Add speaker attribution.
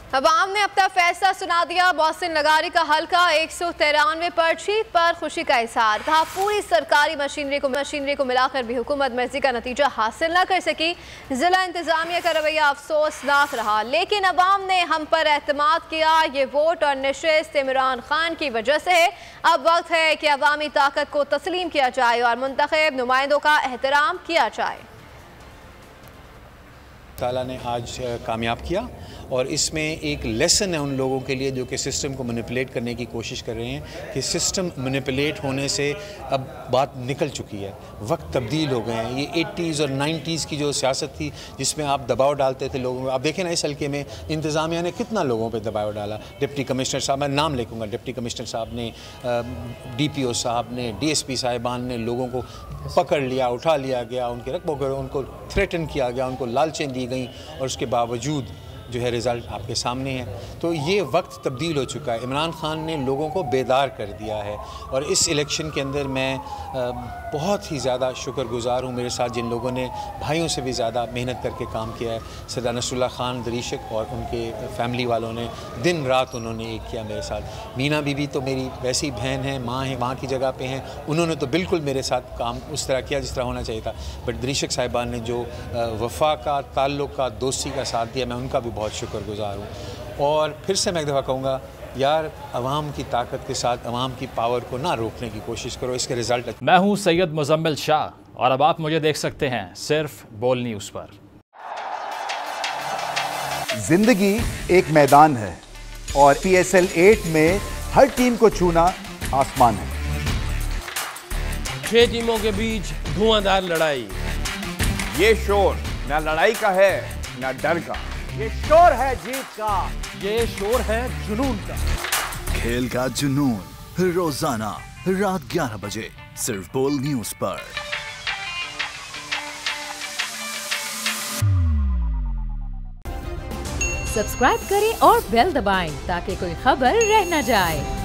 Speaker 1: अवाम ने अपना फैसला सुना दिया। मोहसिन लगारी का हल्का 193 पर जीत पर खुशी का इजहार। कहा पूरी सरकारी मशीनरी को मिलाकर भी हुकूमत मर्जी का नतीजा हासिल न कर सकी। जिला इंतजामिया का रवैया अफसोसनाक रहा, लेकिन अवाम ने हम पर एतमाद किया। ये वोट और नशिस्त इमरान खान की वजह से है। अब वक्त है कि अवामी ताकत को तस्लीम किया जाए और मुंतखब नुमाइंदों का एहतराम किया जाए।
Speaker 2: ताला ने आज कामयाब किया और इसमें एक लेसन है उन लोगों के लिए जो कि सिस्टम को मैनिपुलेट करने की कोशिश कर रहे हैं कि सिस्टम मैनिपुलेट होने से अब बात निकल चुकी है, वक्त तब्दील हो गए हैं। ये 80s और 90s की जो सियासत थी जिसमें आप दबाव डालते थे लोगों में, आप देखें ना इस हल्के में इंतज़ामिया ने कितना लोगों पर दबाव डाला। डिप्टी कमिश्नर साहब, मैं नाम लिखूँगा, डिप्टी कमिश्नर साहब ने, DPO साहब ने, DSP साहिबान ने लोगों को पकड़ लिया, उठा लिया गया, उनके रकबों को उनको थ्रेटन किया गया, उनको लालचें दी गई और उसके बावजूद जो है रिज़ल्ट आपके सामने है। तो ये वक्त तब्दील हो चुका है। इमरान खान ने लोगों को बेदार कर दिया है और इस इलेक्शन के अंदर मैं बहुत ही ज़्यादा शुक्रगुज़ार हूँ। मेरे साथ जिन लोगों ने भाइयों से भी ज़्यादा मेहनत करके काम किया है, सरदार नसरुल्लाह खान दरीशक और उनके फैमिली वालों ने दिन रात उन्होंने एक किया मेरे साथ। मीना बीबी तो मेरी वैसी बहन है, माँ है, माँ की जगह पे हैं, उन्होंने तो बिल्कुल मेरे साथ काम उस तरह किया जिस तरह होना चाहिए था। बट दरीशक साहिबान ने जो वफ़ा का, ताल्लुक़ का, दोस्ती का साथ दिया, मैं उनका भी बहुत शुक्रगुज़ार हूँ। और फिर से मैं एक दफ़ा कहूँगा, यार अवाम की ताकत के साथ अवाम की पावर को ना रोकने की कोशिश करो, इसके रिजल्ट।
Speaker 3: मैं हूँ सैयद मुजम्मिल शाह और अब आप मुझे देख सकते हैं सिर्फ बोल न्यूज़ पर।
Speaker 4: जिंदगी एक मैदान है और PSL 8 में हर टीम को छूना आसमान है।
Speaker 5: 6 टीमों के बीच धुआंधार लड़ाई।
Speaker 6: ये शोर ना लड़ाई का है ना डर का,
Speaker 7: ये शोर है जीत का,
Speaker 5: ये शोर है जुनून का।
Speaker 8: खेल का जुनून रोजाना रात 11 बजे सिर्फ बोल न्यूज़ पर।
Speaker 9: सब्सक्राइब करें और बेल दबाएं ताकि कोई खबर रह न जाए।